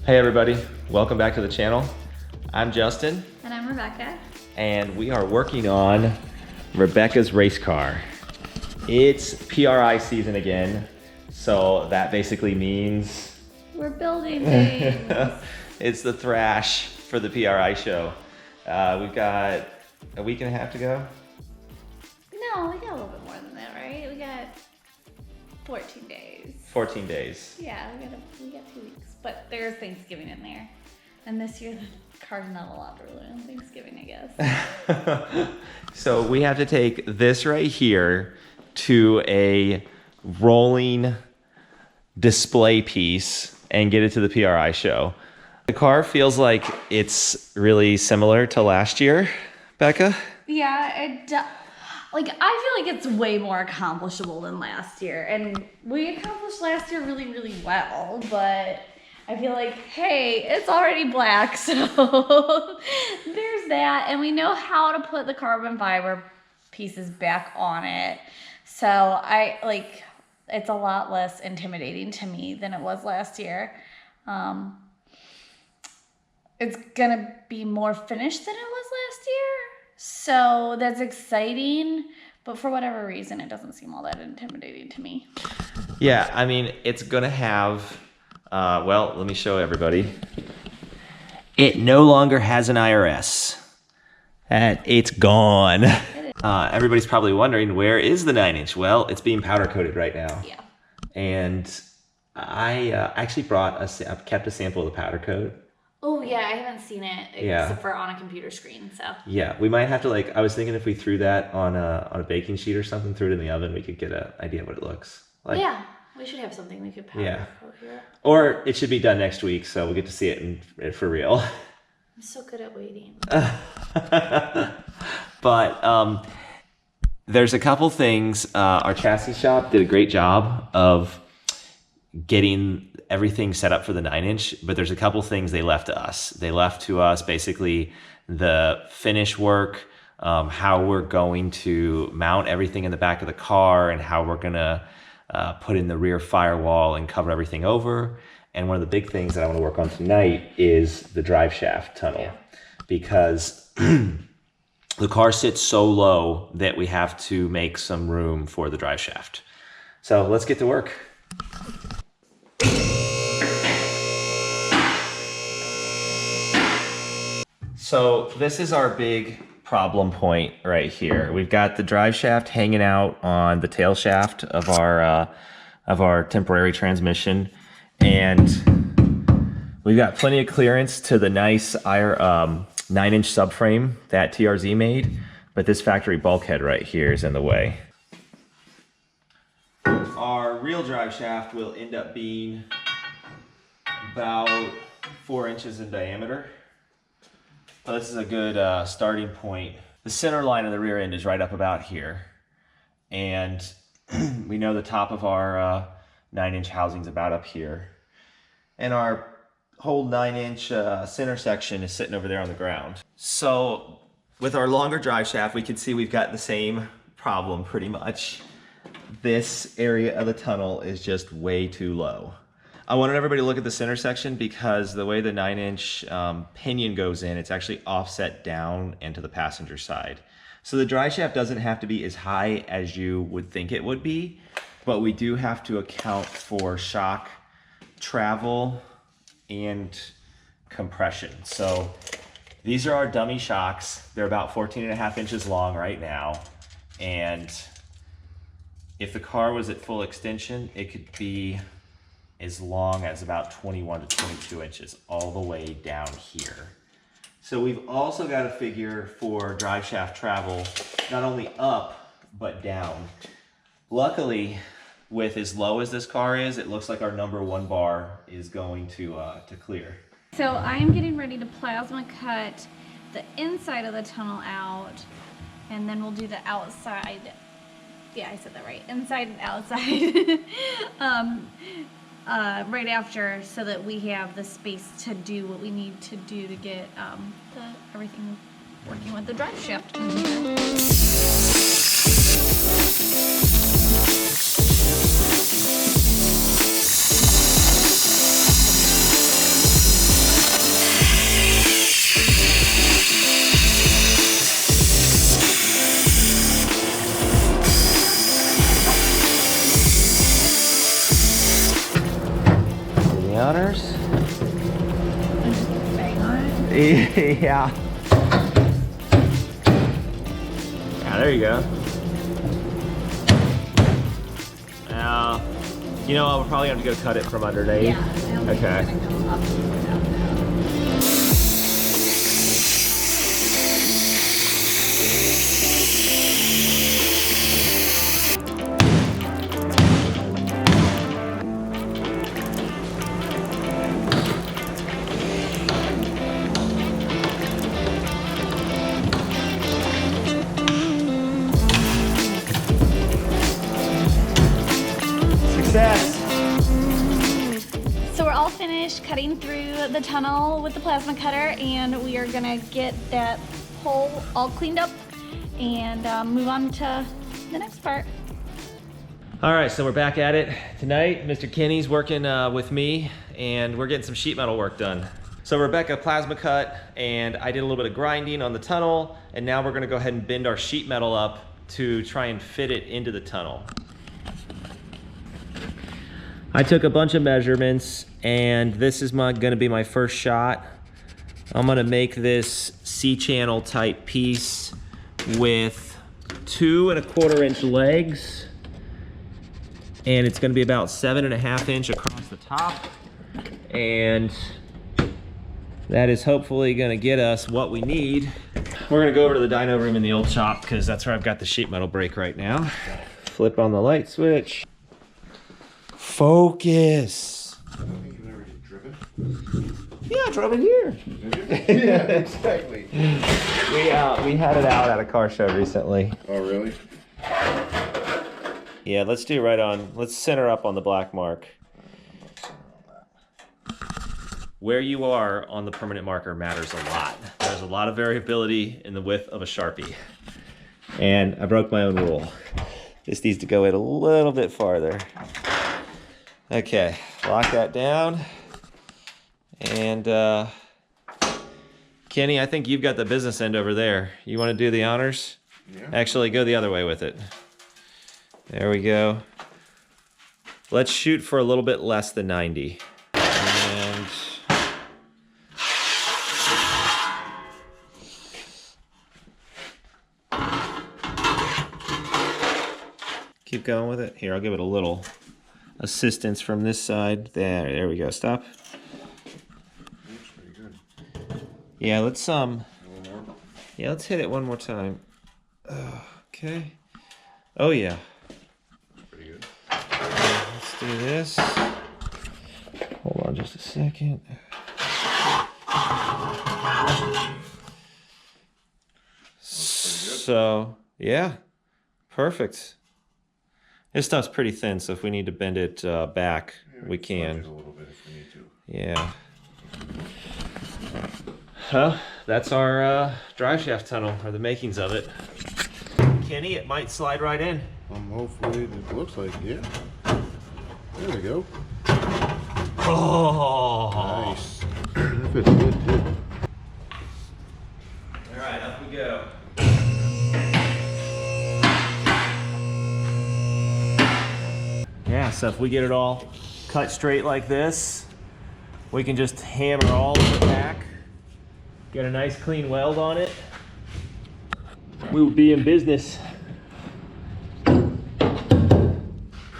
Hey everybody, welcome back to the channel. I'm Justin. And I'm Rebecca. And we are working on Rebecca's race car. It's PRI season again, so that basically means we're building things. It's the thrash for the PRI show. We've got a week and a half to go. No, we got a little bit more than that, right? We got 14 days. 14 days. Yeah, we got 2 weeks, but there's Thanksgiving in there. And this year the car's not allowed to really on Thanksgiving, I guess. So we have to take this right here to a rolling display piece and get it to the PRI show. The car feels like it's really similar to last year, Becca. Yeah, it does. Like, I feel like it's way more accomplishable than last year. And we accomplished last year really, really well, but I feel like, hey, it's already black, so there's that. And we know how to put the carbon fiber pieces back on it. So it's a lot less intimidating to me than it was last year. It's gonna be more finished than it was last year. So that's exciting, but for whatever reason, it doesn't seem all that intimidating to me. Yeah, I mean, it's gonna have, well, let me show everybody. It no longer has an IRS. It's gone. Everybody's probably wondering, where is the 9-inch? Well, it's being powder coated right now. Yeah. And I actually kept a sample of the powder coat. Oh yeah, I haven't seen it except for on a computer screen. So yeah, we might have to I was thinking if we threw that on a baking sheet or something, threw it in the oven, we could get an idea of what it looks like. Yeah, we should have something we could powder coat here. Or it should be done next week, so we'll get to see it for real. I'm so good at waiting. But there's a couple things. Our chassis shop did a great job of getting everything set up for the 9-inch, but there's a couple things they left to us. They left to us basically the finish work, how we're going to mount everything in the back of the car and how we're gonna put in the rear firewall and cover everything over. And one of the big things that I want to work on tonight is the drive shaft tunnel, because the car sits so low that we have to make some room for the drive shaft. So let's get to work. So this is our big problem point right here. We've got the drive shaft hanging out on the tail shaft of our temporary transmission, and we've got plenty of clearance to the nice 9-inch subframe that TRZ made, but this factory bulkhead right here is in the way. Our real drive shaft will end up being about 4 inches in diameter. Well, this is a good starting point. The center line of the rear end is right up about here. And we know the top of our 9-inch housing is about up here. And our whole 9-inch center section is sitting over there on the ground. So with our longer drive shaft, we can see we've got the same problem pretty much. This area of the tunnel is just way too low. I wanted everybody to look at the center section because the way the 9-inch pinion goes in, it's actually offset down into the passenger side. So the drive shaft doesn't have to be as high as you would think it would be, but we do have to account for shock travel and compression. So these are our dummy shocks. They're about 14.5 inches long right now. And if the car was at full extension, it could be as long as about 21 to 22 inches all the way down here. So we've also got to figure for drive shaft travel, not only up, but down. Luckily, with as low as this car is, it looks like our number 1 bar is going to clear. So I am getting ready to plasma cut the inside of the tunnel out, and then we'll do the outside. Yeah, I said that right. Inside and outside. Right after, so that we have the space to do what we need to do to get everything working with the drive shaft. Yeah. Yeah, there you go. Now, you know, I'll probably have to go cut it from underneath. Yeah. Okay. Success. So we're all finished cutting through the tunnel with the plasma cutter, and we are gonna get that hole all cleaned up and move on to the next part. All right, so we're back at it tonight. Mr. Kenny's working with me, and we're getting some sheet metal work done. So Rebecca plasma cut, and I did a little bit of grinding on the tunnel, and now we're gonna go ahead and bend our sheet metal up to try and fit it into the tunnel. I took a bunch of measurements, and this is gonna be my first shot. I'm gonna make this C-channel type piece with 2 1/4 inch legs, and it's gonna be about 7.5 inch across the top, and that is hopefully gonna get us what we need. We're gonna go over to the dyno room in the old shop, because that's where I've got the sheet metal brake right now. Flip on the light switch. Focus. I don't think you've ever driven. Yeah, I drove it here. Yeah, exactly. We had it out at a car show recently. Oh, really? Yeah, let's do right on. Let's center up on the black mark. Where you are on the permanent marker matters a lot. There's a lot of variability in the width of a Sharpie. And I broke my own rule. This needs to go in a little bit farther. Okay, lock that down. And Kenny, I think you've got the business end over there. You want to do the honors? Yeah. Actually, go the other way with it. There we go. Let's shoot for a little bit less than 90. And keep going with it. Here, I'll give it a little assistance from this side. There we go. Stop. That's pretty good. Yeah, let's A little more. yeah, let's hit it one more time. Okay. Oh yeah. Pretty good. Let's do this. Hold on just a second. So, yeah. Perfect. This stuff's pretty thin, so if we need to bend it back, Yeah, we can can. fudge it a little bit if we need to. Yeah. Well, that's our drive shaft tunnel, or the makings of it. Kenny, it might slide right in. Hopefully it looks like, yeah. There we go. Oh! Nice. That fits good too. All right, up we go. Yeah, so if we get it all cut straight like this, we can just hammer all of it back, get a nice clean weld on it. We will be in business.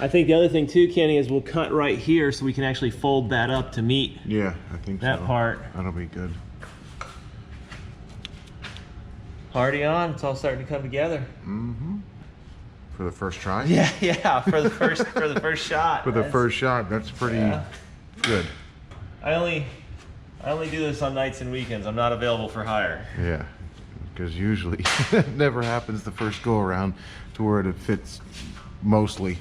I think the other thing too, Kenny, is we'll cut right here so we can actually fold that up to meet Yeah, I think that so. part. That'll be good. Party on, it's all starting to come together. Mm-hmm. For the first try? Yeah, for the first shot. For the first shot, that's pretty good. I only do this on nights and weekends. I'm not available for hire. Yeah, because usually it never happens the first go around to where it fits mostly.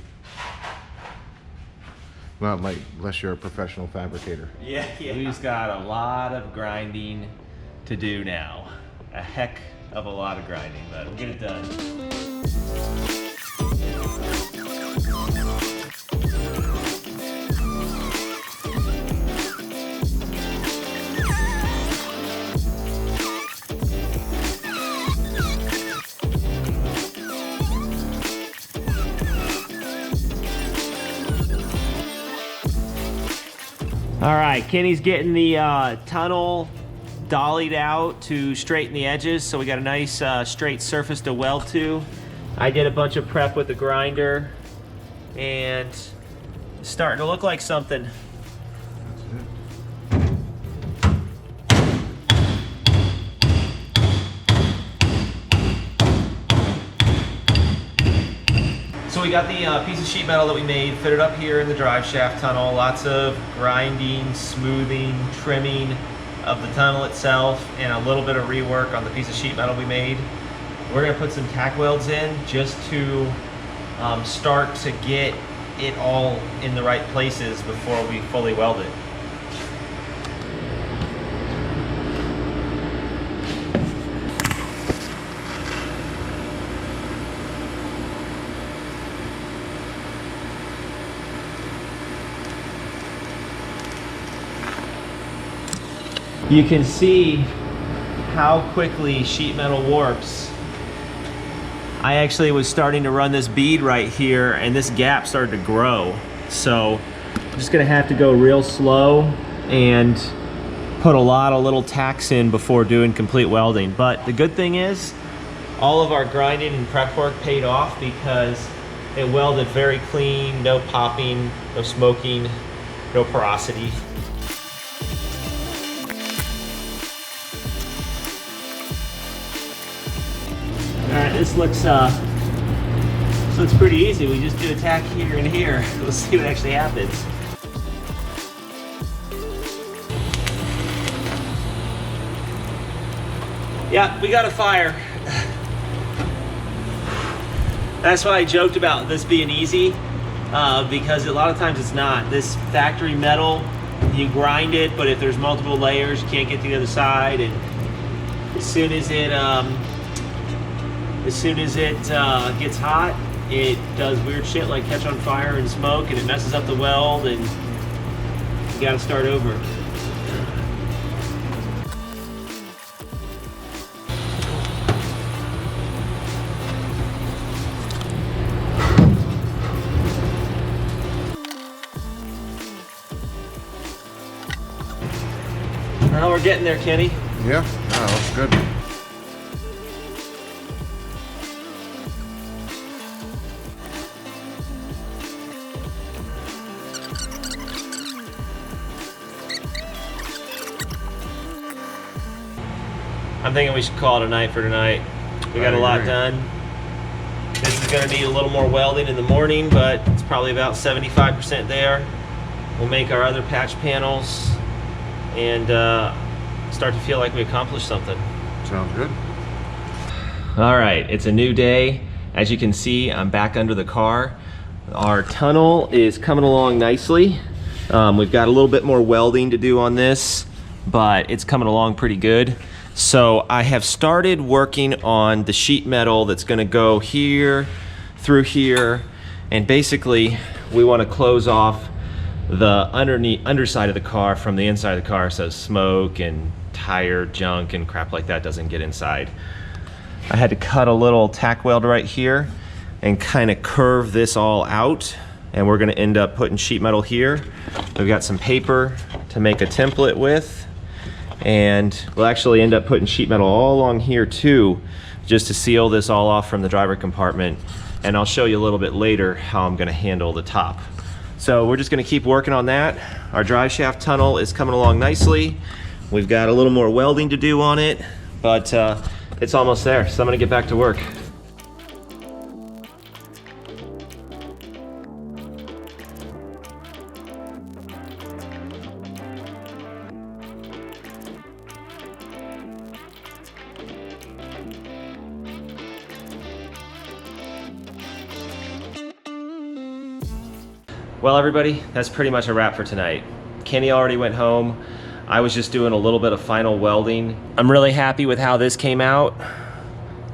Not like, unless you're a professional fabricator. Yeah. We've got a lot of grinding to do now. A heck of a lot of grinding, but we'll get it done. All right, Kenny's getting the tunnel dollied out to straighten the edges, so we got a nice straight surface to weld to. I did a bunch of prep with the grinder, and it's starting to look like something. So we got the piece of sheet metal that we made fitted up here in the drive shaft tunnel. Lots of grinding, smoothing, trimming of the tunnel itself, and a little bit of rework on the piece of sheet metal we made. We're gonna put some tack welds in just to start to get it all in the right places before we fully weld it. You can see how quickly sheet metal warps. I actually was starting to run this bead right here, and this gap started to grow. So I'm just gonna have to go real slow and put a lot of little tacks in before doing complete welding. But the good thing is, all of our grinding and prep work paid off because it welded very clean, no popping, no smoking, no porosity. Alright, this looks pretty easy. We just do a tack here and here. We'll see what actually happens. Yeah, we got a fire. That's why I joked about this being easy, because a lot of times it's not. This factory metal, you grind it, but if there's multiple layers, you can't get to the other side, and as soon as it gets hot, it does weird shit like catch on fire and smoke, and it messes up the weld, and you gotta start over. Well, we're getting there, Kenny. Yeah, that looks good. I'm thinking we should call it a night for tonight. We got a lot done. This is gonna need a little more welding in the morning, but it's probably about 75% there. We'll make our other patch panels and start to feel like we accomplished something. Sounds good. All right, it's a new day. As you can see, I'm back under the car. Our tunnel is coming along nicely. We've got a little bit more welding to do on this, but it's coming along pretty good. So I have started working on the sheet metal that's gonna go here, through here, and basically we wanna close off the underside of the car from the inside of the car so smoke and tire junk and crap like that doesn't get inside. I had to cut a little tack weld right here and kind of curve this all out, and we're gonna end up putting sheet metal here. We've got some paper to make a template with, and we'll actually end up putting sheet metal all along here too, just to seal this all off from the driver compartment. And I'll show you a little bit later how I'm gonna handle the top. So we're just gonna keep working on that. Our drive shaft tunnel is coming along nicely. We've got a little more welding to do on it, but it's almost there. So I'm gonna get back to work. Well, everybody, that's pretty much a wrap for tonight. Kenny already went home. I was just doing a little bit of final welding. I'm really happy with how this came out.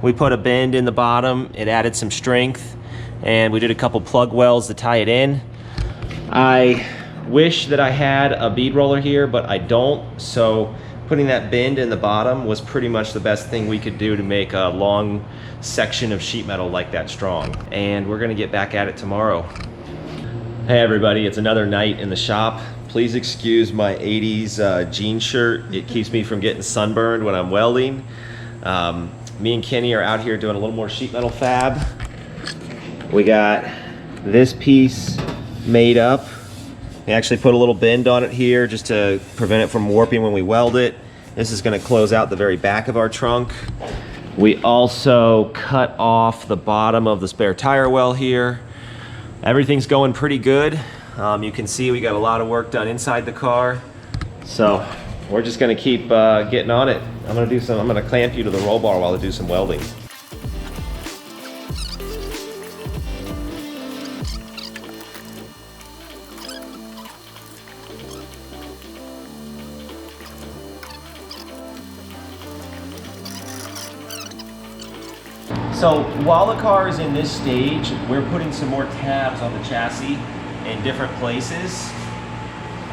We put a bend in the bottom, it added some strength, and we did a couple plug welds to tie it in. I wish that I had a bead roller here, but I don't, so putting that bend in the bottom was pretty much the best thing we could do to make a long section of sheet metal like that strong. And we're gonna get back at it tomorrow. Hey everybody, it's another night in the shop. Please excuse my 80s jean shirt. It keeps me from getting sunburned when I'm welding. Me and Kenny are out here doing a little more sheet metal fab. We got this piece made up. We actually put a little bend on it here just to prevent it from warping when we weld it. This is going to close out the very back of our trunk. We also cut off the bottom of the spare tire well here. Everything's going pretty good. You can see we got a lot of work done inside the car. So we're just going to keep getting on it. I'm going to clamp you to the roll bar while I do some welding. So while the car is in this stage, we're putting some more tabs on the chassis in different places.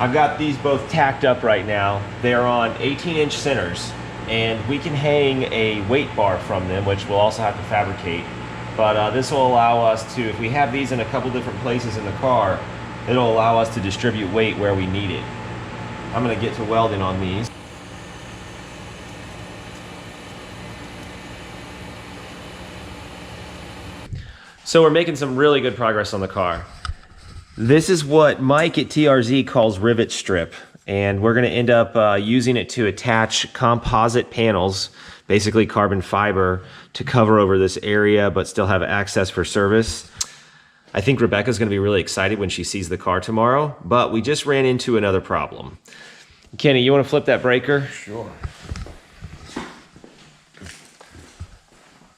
I've got these both tacked up right now. They're on 18-inch centers, and we can hang a weight bar from them, which we'll also have to fabricate. But this will allow us to, if we have these in a couple different places in the car, it'll allow us to distribute weight where we need it. I'm gonna get to welding on these. So we're making some really good progress on the car. This is what Mike at TRZ calls rivet strip, and we're gonna end up using it to attach composite panels, basically carbon fiber, to cover over this area but still have access for service. I think Rebecca's gonna be really excited when she sees the car tomorrow, but we just ran into another problem. Kenny, you wanna flip that breaker? Sure.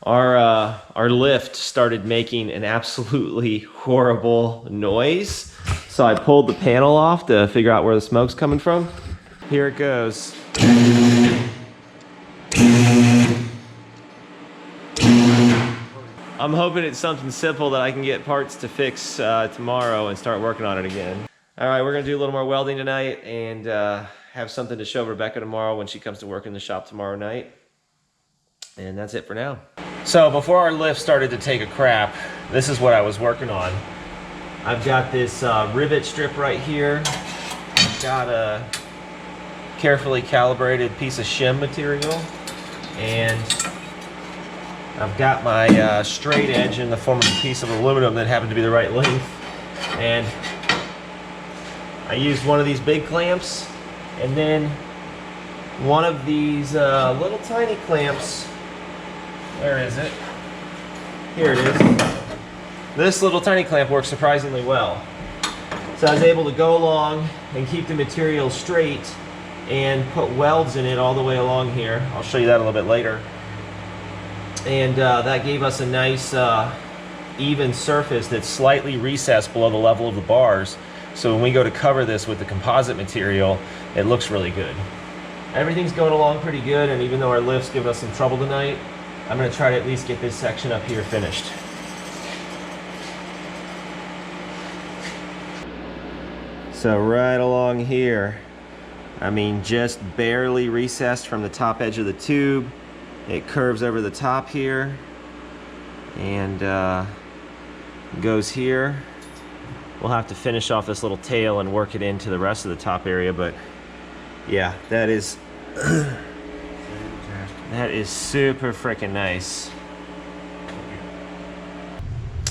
Our lift started making an absolutely horrible noise. So I pulled the panel off to figure out where the smoke's coming from. Here it goes. I'm hoping it's something simple that I can get parts to fix tomorrow and start working on it again. All right, we're gonna do a little more welding tonight and have something to show Rebecca tomorrow when she comes to work in the shop tomorrow night. And that's it for now. So before our lift started to take a crap, this is what I was working on. I've got this rivet strip right here. I've got a carefully calibrated piece of shim material, and I've got my straight edge in the form of a piece of aluminum that happened to be the right length. And I used one of these big clamps, and then one of these little tiny clamps. Where is it? Here it is. This little tiny clamp works surprisingly well. So I was able to go along and keep the material straight and put welds in it all the way along here. I'll show you that a little bit later. And that gave us a nice even surface that's slightly recessed below the level of the bars. So when we go to cover this with the composite material, it looks really good. Everything's going along pretty good, and even though our lift's giving us some trouble tonight, I'm going to try to at least get this section up here finished. So right along here, I mean just barely recessed from the top edge of the tube. It curves over the top here and goes here. We'll have to finish off this little tail and work it into the rest of the top area, but yeah, that is that is super freaking nice.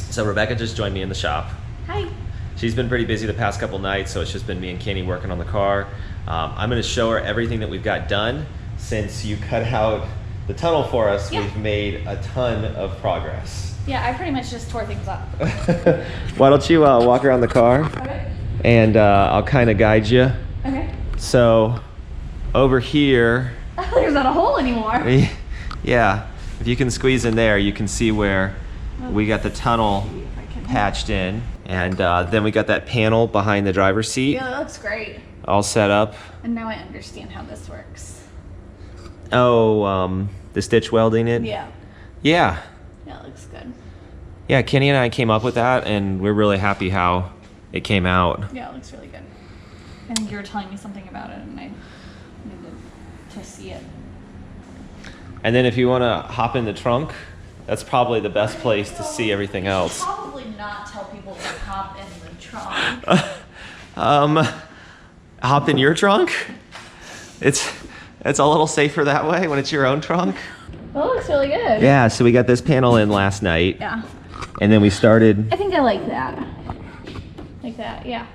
So Rebecca just joined me in the shop. Hi. She's been pretty busy the past couple nights, so it's just been me and Kenny working on the car. I'm going to show her everything that we've got done. Since you cut out the tunnel for us, Yeah. We've made a ton of progress. Yeah, I pretty much just tore things up. Why don't you walk around the car, Okay. and I'll kind of guide you. Okay. So over here, There's not a hole anymore. yeah, if you can squeeze in there, you can see where we got the tunnel patched in, and then we got that panel behind the driver's seat. Yeah, that looks great. All set up. And now I understand how this works. Oh, the stitch welding it? Yeah. Yeah. Yeah, it looks good. Yeah, Kenny and I came up with that, and we're really happy how it came out. Yeah, it looks really good. I think you were telling me something about it, and I needed to see it. And then if you want to hop in the trunk, that's probably the best place to see everything else. Probably not tell people to hop in the trunk. hopped in your trunk. It's a little safer that way when it's your own trunk. That looks really good. Yeah, so we got this panel in last night. Yeah. And then we started. I think I like that. Like that, yeah.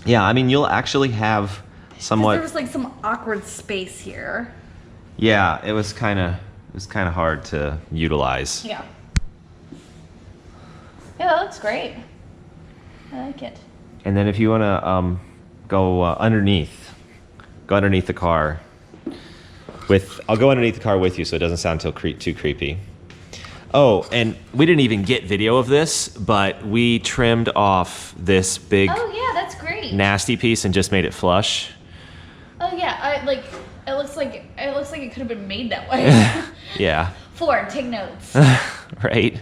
Yeah, I mean, you'll actually have somewhat. There was like some awkward space here. Yeah, it was kind of hard to utilize. Yeah. Yeah, that looks great. I like it. And then if you want to go underneath the car. I'll go underneath the car with you so it doesn't sound too creepy. Oh, and we didn't even get video of this, but we trimmed off this big Oh yeah, that's great. nasty piece and just made it flush. Oh yeah, it looks like it could have been made that way. Yeah. Ford, take notes. Right.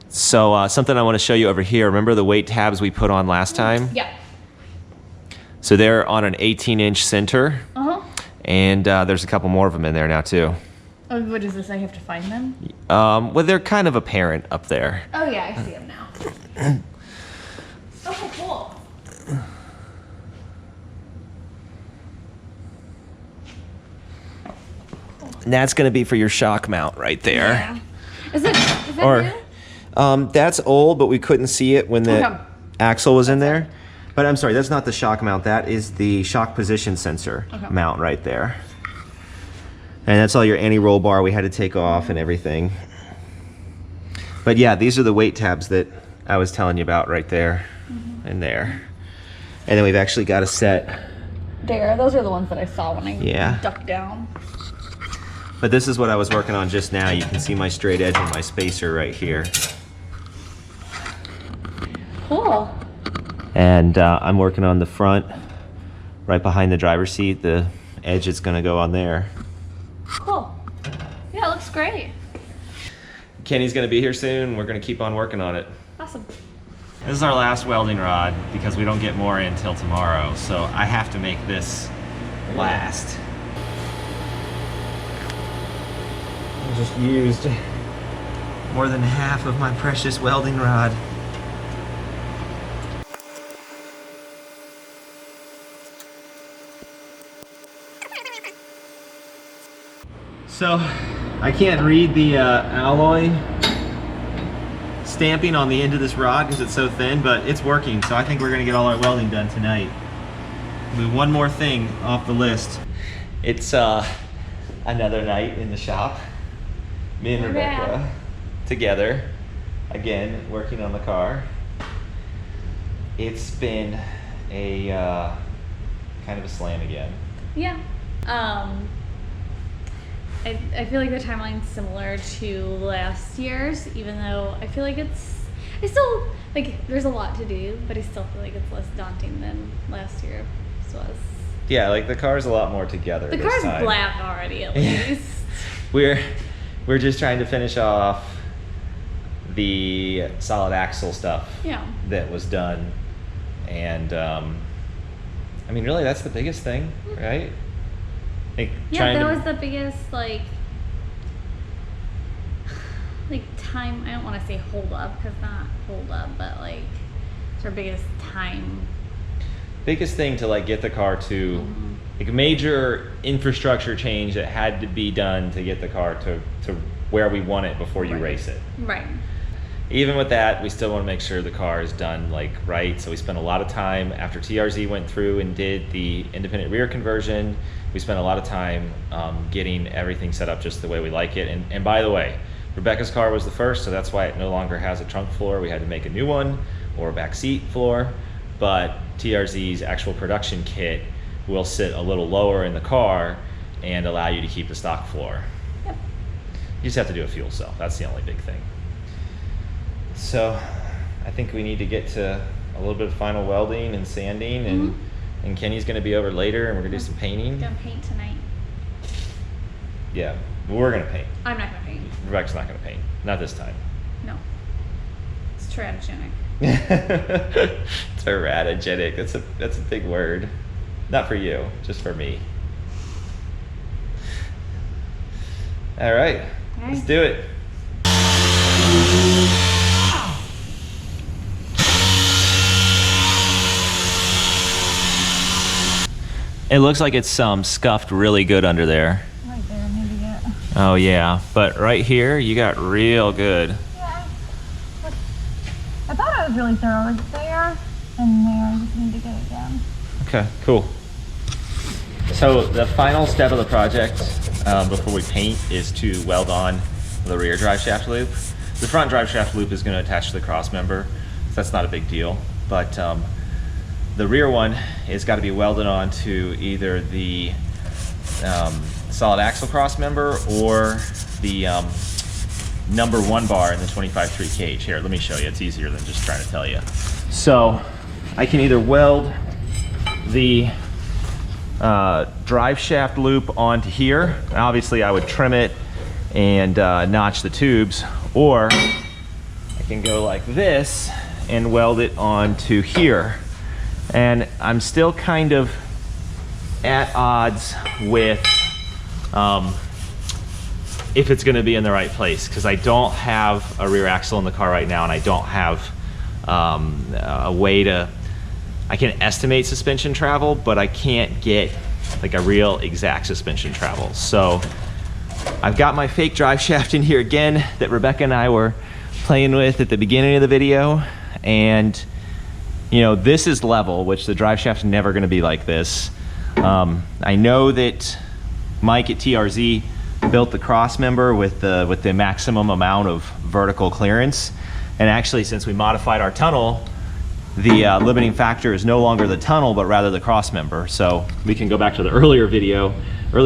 So something I want to show you over here. Remember the weight tabs we put on last time? Yeah. So they're on an 18-inch center. Uh-huh. And there's a couple more of them in there now too. Oh, what is this? I have to find them? Well, they're kind of apparent up there. Oh yeah, I see them now. Oh, cool. And that's going to be for your shock mount right there. Yeah. Is that new? That's old, but we couldn't see it when the Okay. axle was in there. But I'm sorry, that's not the shock mount. That is the shock position sensor mount right there. And that's all your anti-roll bar we had to take off and everything. But yeah, these are the weight tabs that I was telling you about right there and there. And then we've actually got a set. There, those are the ones that I saw when I ducked down. But this is what I was working on just now. You can see my straight edge and my spacer right here. Cool. And I'm working on the front, right behind the driver's seat. The edge is gonna go on there. Cool. Yeah, it looks great. Kenny's gonna be here soon. We're gonna keep on working on it. Awesome. This is our last welding rod because we don't get more until tomorrow. So I have to make this last. I just used more than half of my precious welding rod. So I can't read the alloy stamping on the end of this rod because it's so thin, but it's working. So I think we're gonna get all our welding done tonight. One more thing off the list. It's another night in the shop. Me and Rebecca together, again, working on the car. It's been a kind of a slam again. Yeah. I feel like the timeline's similar to last year's, even though I feel like I still, like, there's a lot to do, but I still feel like it's less daunting than last year's was. Yeah, like the car's a lot more together The this car's time. black already, at least. We're just trying to finish off the solid axle stuff that was done. And, I mean, really, that's the biggest thing, right? Yeah, that was the biggest, like time, I don't want to say hold up, because not hold up, but like, it's our biggest time. Biggest thing to like get the car to, like a major infrastructure change that had to be done to get the car to where we want it before you race it. Right. Even with that, we still want to make sure the car is done like right. So we spent a lot of time after TRZ went through and did the independent rear conversion. We spent a lot of time getting everything set up just the way we like it. And by the way, Rebecca's car was the first, so that's why it no longer has a trunk floor. We had to make a new one or a back seat floor. But TRZ's actual production kit will sit a little lower in the car and allow you to keep the stock floor. Yep. You just have to do a fuel cell. That's the only big thing. So I think we need to get to a little bit of final welding and sanding, and Kenny's gonna be over later and we're gonna do some painting. Gonna paint tonight. Yeah, we're gonna paint. I'm not gonna paint. Rebecca's not gonna paint. Not this time. No. It's teratogenic. Teratogenic, that's a big word. Not for you, just for me. All right, let's do it. It looks like it's scuffed really good under there. Right there, maybe get. Oh yeah, but right here you got real good. Yeah. I thought I was really thorough. Like there and there. I just need to get it down. Okay, cool. So the final step of the project before we paint is to weld on the rear drive shaft loop. The front drive shaft loop is going to attach to the cross member, so that's not a big deal. But the rear one has got to be welded onto either the solid axle cross member or the number 1 bar in the 25-3 cage. Here, let me show you. It's easier than just trying to tell you. So I can either weld the drive shaft loop onto here. Obviously I would trim it and notch the tubes, or I can go like this and weld it onto here. And I'm still kind of at odds with if it's going to be in the right place, because I don't have a rear axle in the car right now, and I don't have a way to, I can estimate suspension travel, but I can't get like a real exact suspension travel. So I've got my fake drive shaft in here again that Rebecca and I were playing with at the beginning of the video. And you know, this is level, which the drive shaft's never gonna be like this. I know that Mike at TRZ built the cross member with the maximum amount of vertical clearance. And actually, since we modified our tunnel, the limiting factor is no longer the tunnel, but rather the cross member. So we can go back to the earlier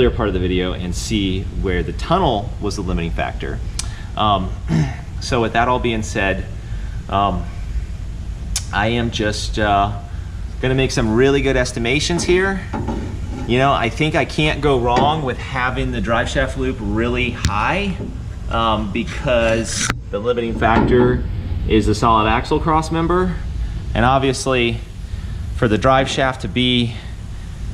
part of the video and see where the tunnel was the limiting factor. So with that all being said, I am just gonna make some really good estimations here. You know, I think I can't go wrong with having the drive shaft loop really high because the limiting factor is the solid axle cross member. And obviously, for the drive shaft to be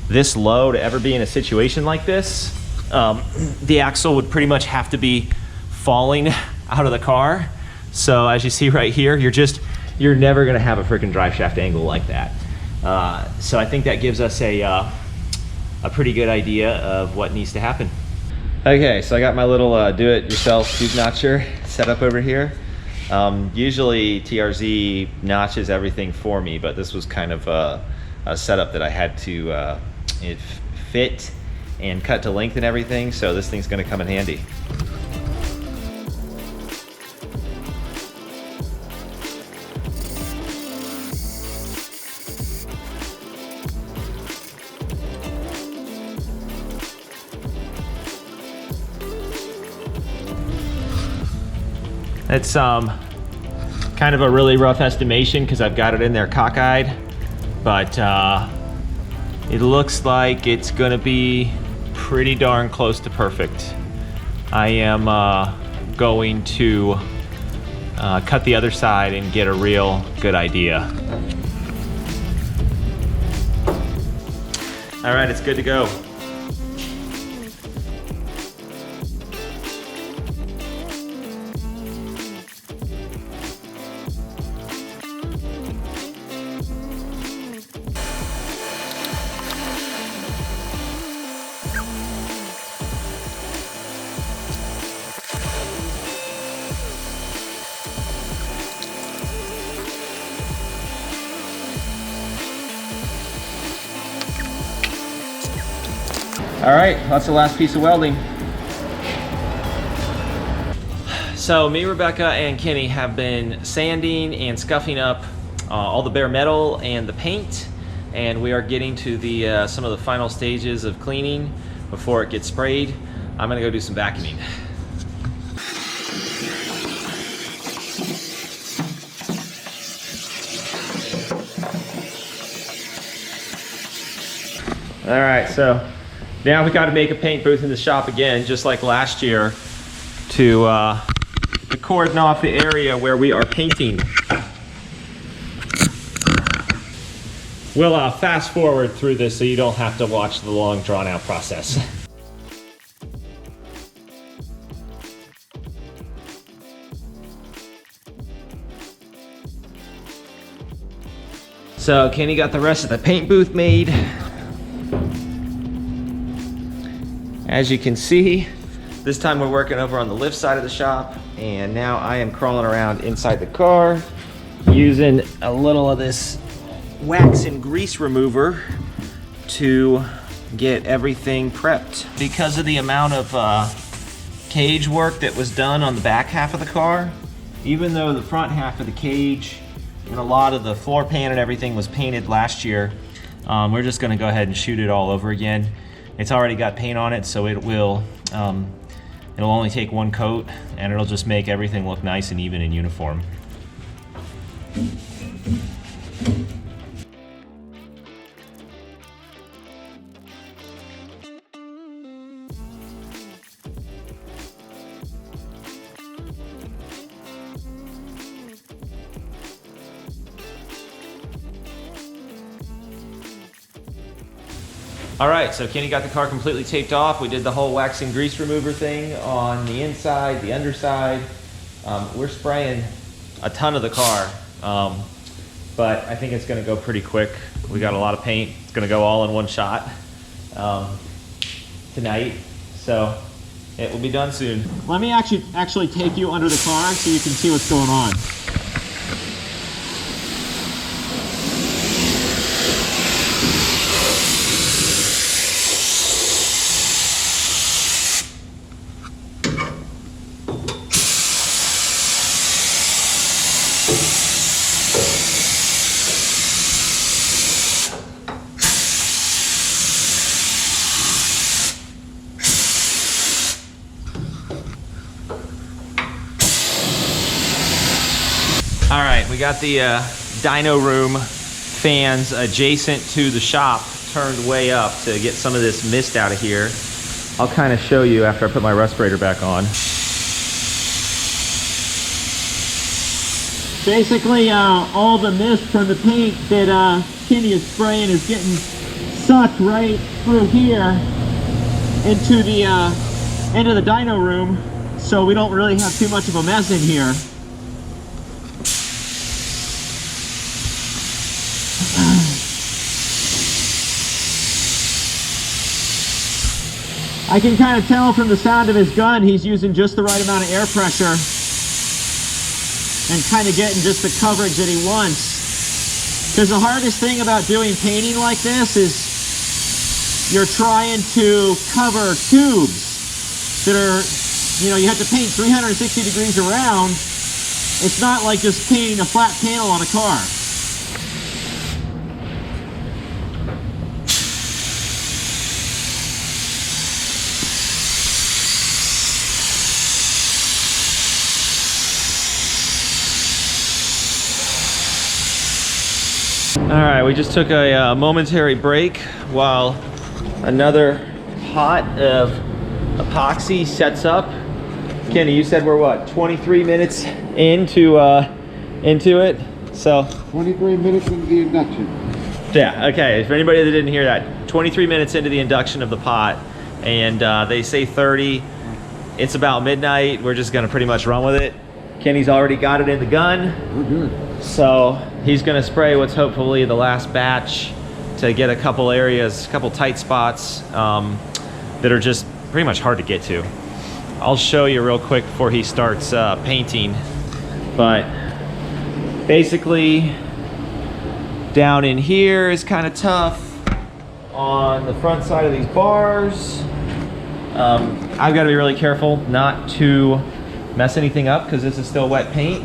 this low to ever be in a situation like this, the axle would pretty much have to be falling out of the car. So as you see right here, you're never gonna have a freaking drive shaft angle like that. So I think that gives us a pretty good idea of what needs to happen. Okay, so I got my little do-it-yourself tube notcher set up over here. Usually TRZ notches everything for me, but this was kind of a setup that I had to fit and cut to length and everything, so this thing's gonna come in handy. It's kind of a really rough estimation because I've got it in there cockeyed, but it looks like it's gonna be pretty darn close to perfect. I am going to cut the other side and get a real good idea. All right, it's good to go. All right, that's the last piece of welding. So me, Rebecca, and Kenny have been sanding and scuffing up all the bare metal and the paint, and we are getting to the some of the final stages of cleaning before it gets sprayed. I'm gonna go do some vacuuming. All right, so now we got to make a paint booth in the shop again, just like last year, to cordon off the area where we are painting. We'll fast forward through this so you don't have to watch the long drawn out process. So Kenny got the rest of the paint booth made. As you can see, this time we're working over on the lift side of the shop, and now I am crawling around inside the car using a little of this wax and grease remover to get everything prepped. Because of the amount of cage work that was done on the back half of the car, even though the front half of the cage and a lot of the floor pan and everything was painted last year, we're just gonna go ahead and shoot it all over again. It's already got paint on it, so it will it'll only take one coat, and it'll just make everything look nice and even and uniform. All right, so Kenny got the car completely taped off. We did the whole wax and grease remover thing on the inside, the underside. We're spraying a ton of the car, but I think it's gonna go pretty quick. We got a lot of paint. It's gonna go all in one shot tonight, so it will be done soon. Let me actually take you under the car so you can see what's going on. All right, we got the dyno room fans adjacent to the shop turned way up to get some of this mist out of here. I'll kind of show you after I put my respirator back on. Basically, all the mist from the paint that Kenny is spraying is getting sucked right through here into the dyno room, so we don't really have too much of a mess in here. I can kind of tell from the sound of his gun he's using just the right amount of air pressure and kind of getting just the coverage that he wants. Because the hardest thing about doing painting like this is you're trying to cover tubes that are, you have to paint 360 degrees around. It's not like just painting a flat panel on a car. All right, we just took a momentary break while another pot of epoxy sets up. Kenny, you said we're what, 23 minutes into it? So 23 minutes into the induction. yeah, okay, for anybody that didn't hear that, 23 minutes into the induction of the pot, and they say 30. It's about midnight. We're just gonna pretty much run with it. Kenny's already got it in the gun. We're good. So he's gonna spray what's hopefully the last batch to get a couple areas, a couple tight spots that are just pretty much hard to get to. I'll show you real quick before he starts painting. But basically down in here is kind of tough on the front side of these bars. I've got to be really careful not to mess anything up because this is still wet paint.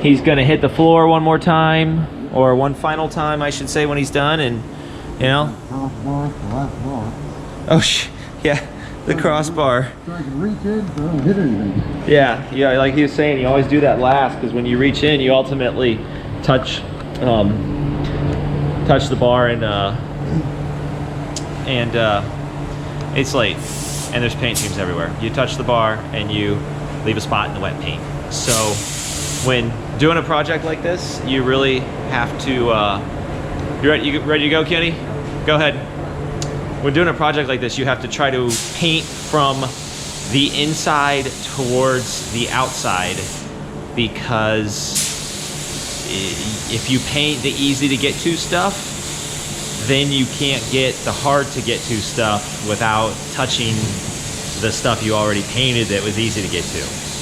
He's gonna hit the floor one more time, or one final time I should say, when he's done, and oh yeah, the crossbar. So I can reach in so I don't hit anything. Yeah, like he was saying, you always do that last because when you reach in, you ultimately touch the bar, and it's late, and there's paint fumes everywhere. You touch the bar and you leave a spot in the wet paint. So when doing a project like this, you really have to, you ready to go, Kenny? Go ahead. When doing a project like this, you have to try to paint from the inside towards the outside, because if you paint the easy to get to stuff, then you can't get the hard to get to stuff without touching the stuff you already painted that was easy to get to.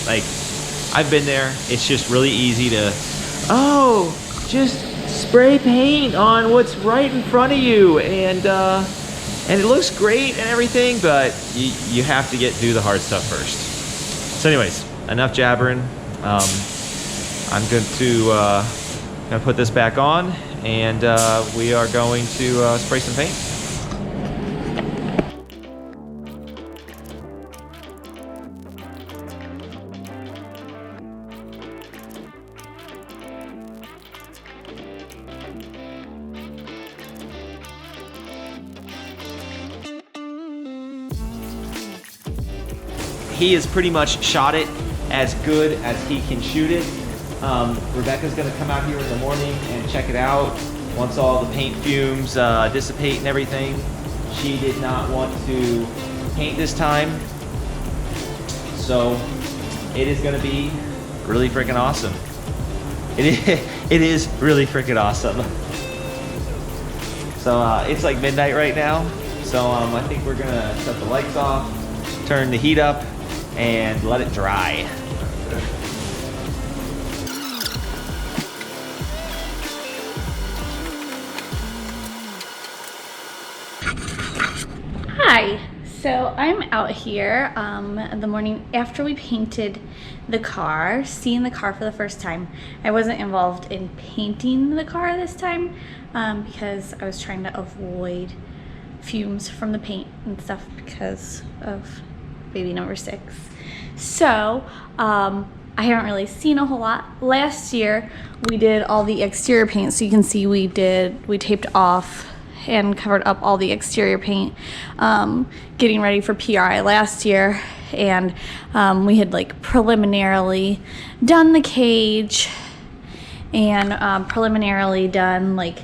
Like, I've been there. It's just really easy to, oh, just spray paint on what's right in front of you, and it looks great and everything, but you have to do the hard stuff first. So anyways, enough jabbering. I'm going to put this back on, and we are going to spray some paint. He has pretty much shot it as good as he can shoot it. Rebecca's gonna come out here in the morning and check it out once all the paint fumes dissipate and everything. She did not want to paint this time, so it is gonna be really freaking awesome. It is really freaking awesome. So it's like midnight right now, so I think we're gonna shut the lights off, turn the heat up, and let it dry. Hi, so I'm out here the morning after we painted the car, seeing the car for the first time. I wasn't involved in painting the car this time because I was trying to avoid fumes from the paint and stuff because of baby number 6. So I haven't really seen a whole lot. Last year we did all the exterior paint, so you can see we taped off and covered up all the exterior paint, getting ready for PRI last year, and we had like preliminarily done the cage and preliminarily done like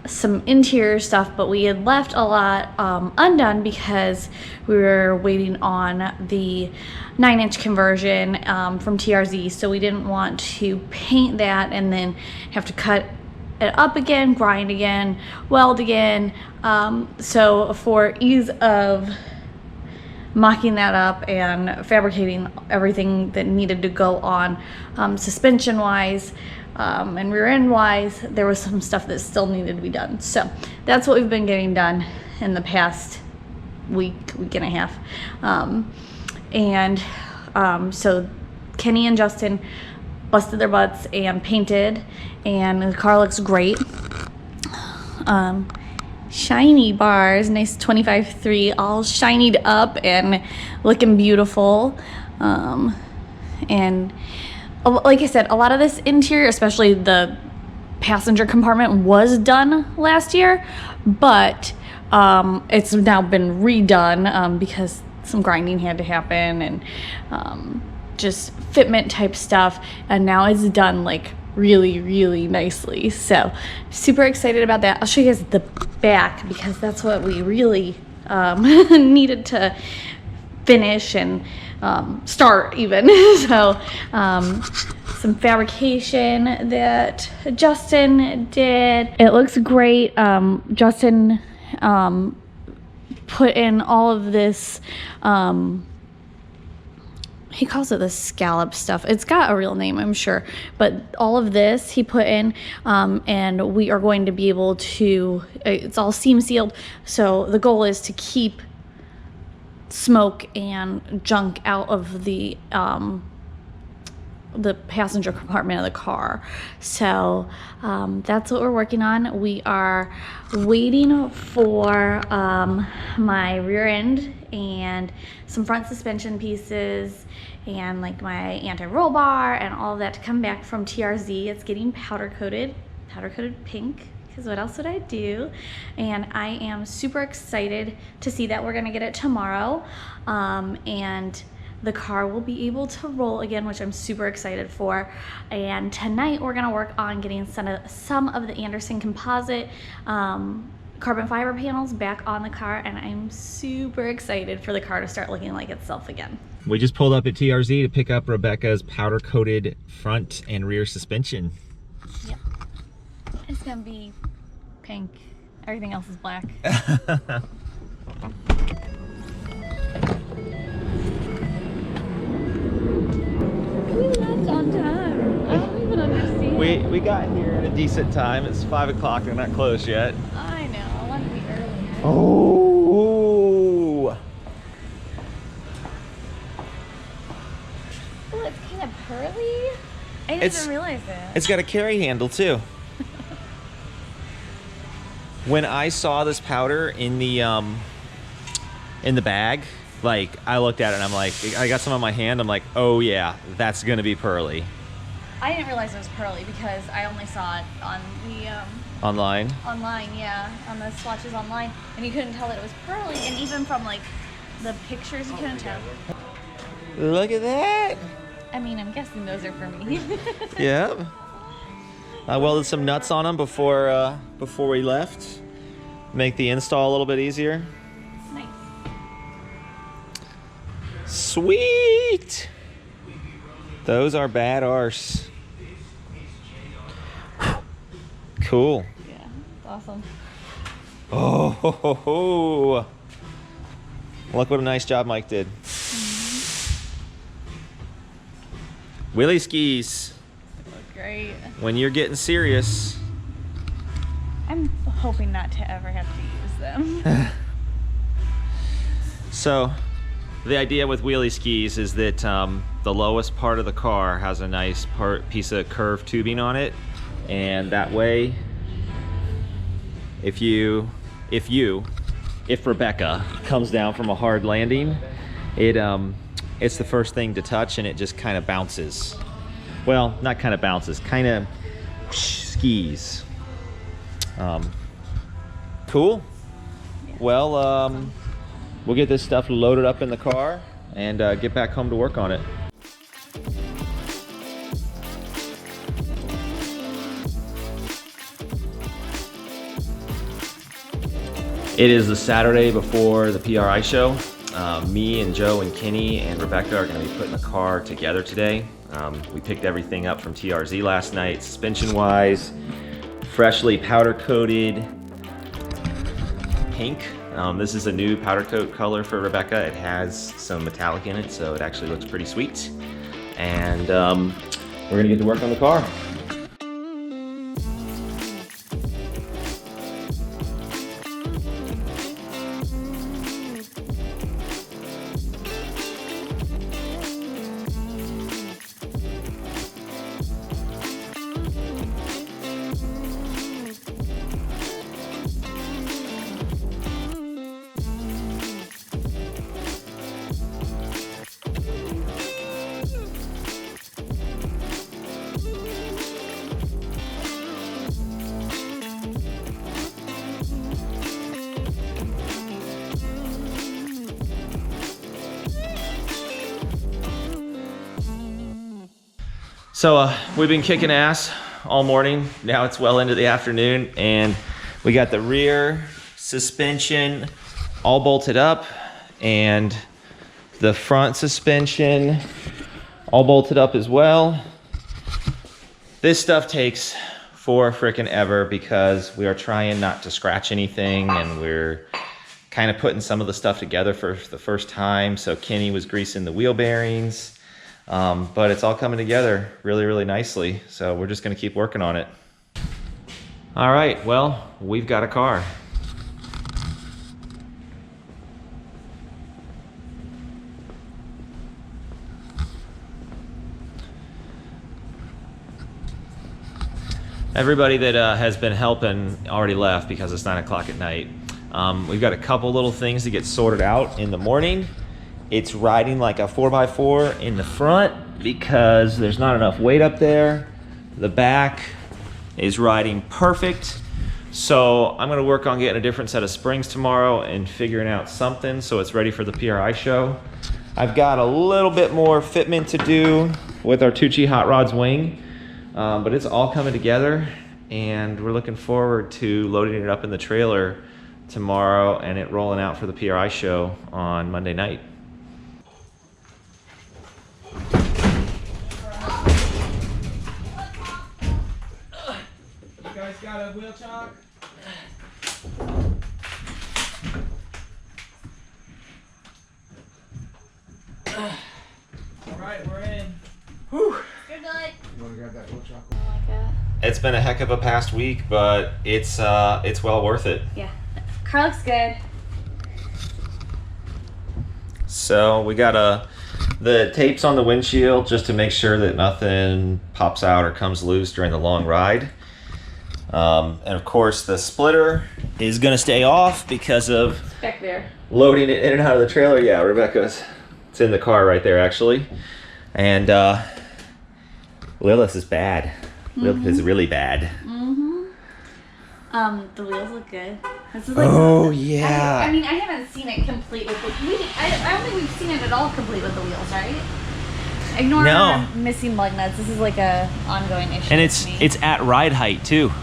some interior stuff, but we had left a lot undone because we were waiting on the 9-inch conversion from TRZ, so we didn't want to paint that and then have to cut it up again, grind again, weld again. So for ease of mocking that up and fabricating everything that needed to go on suspension wise and rear end wise, there was some stuff that still needed to be done. So that's what we've been getting done in the past week and a half. So Kenny and Justin busted their butts and painted, and the car looks great. Shiny bars, nice 25.3, all shinied up and looking beautiful. And like I said, a lot of this interior, especially the passenger compartment, was done last year, but it's now been redone because some grinding had to happen and just fitment type stuff, and now it's done like really nicely. So super excited about that. I'll show you guys the back because that's what we really needed to finish and start even. So some fabrication that Justin did. It looks great. Justin put in all of this, he calls it the scallop stuff. It's got a real name, I'm sure, but all of this he put in, and we are going to be able to, it's all seam sealed, so the goal is to keep smoke and junk out of the passenger compartment of the car. So that's what we're working on. We are waiting for my rear end and some front suspension pieces and like my anti-roll bar and all of that to come back from TRZ. It's getting powder coated pink, because what else would I do? And I am super excited to see that. We're gonna get it tomorrow, and the car will be able to roll again, which I'm super excited for. And tonight we're gonna work on getting some of the Anderson composite carbon fiber panels back on the car, and I'm super excited for the car to start looking like itself again. We just pulled up at TRZ to pick up Rebecca's powder coated front and rear suspension. Yep, it's gonna be pink Everything else is black. We left on time. I don't even understand. We got here at a decent time. It's 5 o'clock. They're not closed yet. I know. I want to be earlier. Oh. Oh, it's kind of pearly. I didn't realize that. It's got a carry handle too. When I saw this powder in the bag, like I looked at it and I'm like, I got some on my hand. I'm like, oh yeah, that's gonna be pearly. I didn't realize it was pearly because I only saw it on the Online. online, yeah, on the swatches online, and you couldn't tell that it was pearly, and even from like the pictures, you couldn't tell. Look at that. I mean, I'm guessing those are for me. Yep. I welded some nuts on them before we left. Make the install a little bit easier. Nice. Sweet. Those are bad arse. Cool. Yeah, it's awesome. Oh, ho, ho, ho. Look what a nice job Mike did. Wheelie skis. They look great. When you're getting serious. I'm hoping not to ever have to use them. So, the idea with wheelie skis is that the lowest part of the car has a nice piece of curved tubing on it, and that way, if Rebecca comes down from a hard landing, it's the first thing to touch, and it just kind of bounces. Well, not kind of bounces, kind of skis. Cool. Yeah. Well, we'll get this stuff loaded up in the car and get back home to work on it. It is the Saturday before the PRI show. Me and Joe and Kenny and Rebecca are going to be putting the car together today. We picked everything up from TRZ last night, suspension-wise, freshly powder-coated pink. This is a new powder coat color for Rebecca. It has some metallic in it, so it actually looks pretty sweet. And we're gonna get to work on the car. So we've been kicking ass all morning. Now it's well into the afternoon, and we got the rear suspension all bolted up and the front suspension all bolted up as well. This stuff takes for frickin' ever because we are trying not to scratch anything, and we're kind of putting some of the stuff together for the first time. So Kenny was greasing the wheel bearings. But it's all coming together really, really nicely. So we're just gonna keep working on it. All right, well, we've got a car. Everybody that has been helping already left because it's 9 o'clock at night. We've got a couple little things to get sorted out in the morning. It's riding like a 4x4 in the front because there's not enough weight up there. The back is riding perfect. So I'm gonna work on getting a different set of springs tomorrow and figuring out something so it's ready for the PRI show. I've got a little bit more fitment to do with our Tucci Hot Rods wing, but it's all coming together, and we're looking forward to loading it up in the trailer tomorrow and it rolling out for the PRI show on Monday night. You guys got a wheel chock? right, we're in. You're good. You want to grab that little chocolate? I like it. It's been a heck of a past week, but it's well worth it. Yeah. Car looks good. So we got the tapes on the windshield just to make sure that nothing pops out or comes loose during the long ride. And of course the splitter is gonna stay off because of It's back there. loading it in and out of the trailer. Yeah, Rebecca's, it's in the car right there actually. And Lilith is bad. Lilith is really bad. The wheels look good. This is like Oh yeah. I mean, I haven't seen it complete with the. I don't think we've seen it at all complete with the wheels, right? Ignore No. missing lug nuts. This is like a ongoing issue. And with me. it's at ride height too.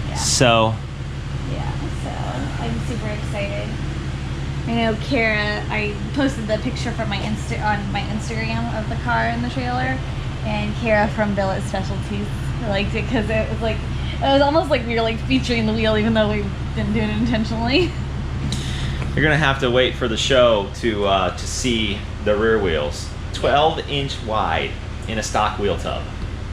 Yeah. So Yeah, so I'm super excited. I know Kara, I posted the picture from my on my Instagram of the car in the trailer, and Kara from Billet Specialties liked it because it was almost like we were like featuring the wheel even though we didn't do it intentionally. you're gonna have to wait for the show to see the rear wheels. 12-inch wide in a stock wheel tub.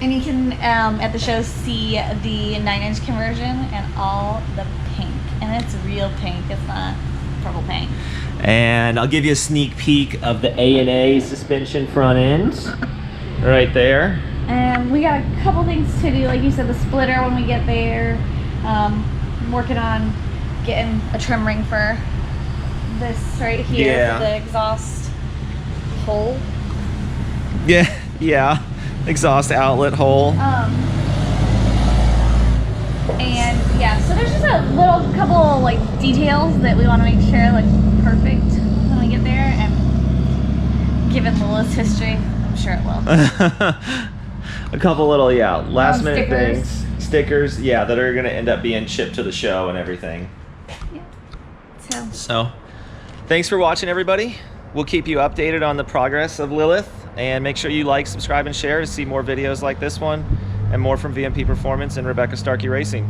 And you can at the show see the 9-inch conversion and all the pink, and it's real pink. It's not purple paint. And I'll give you a sneak peek of the A&A suspension front ends right there. And we got a couple things to do, like you said, the splitter when we get there. I'm working on getting a trim ring for this right here, Yeah. for the exhaust hole. Yeah, exhaust outlet hole. And yeah, so there's just a little couple like details that we want to make sure look perfect when we get there, and given Lula's history, I'm sure it will. A couple little, last minute stickers. things. Stickers, that are gonna end up being shipped to the show and everything. Yeah. So, thanks for watching, everybody. We'll keep you updated on the progress of Lilith, and make sure you like, subscribe, and share to see more videos like this one, and more from VMP Performance and Rebecca Starkey Racing.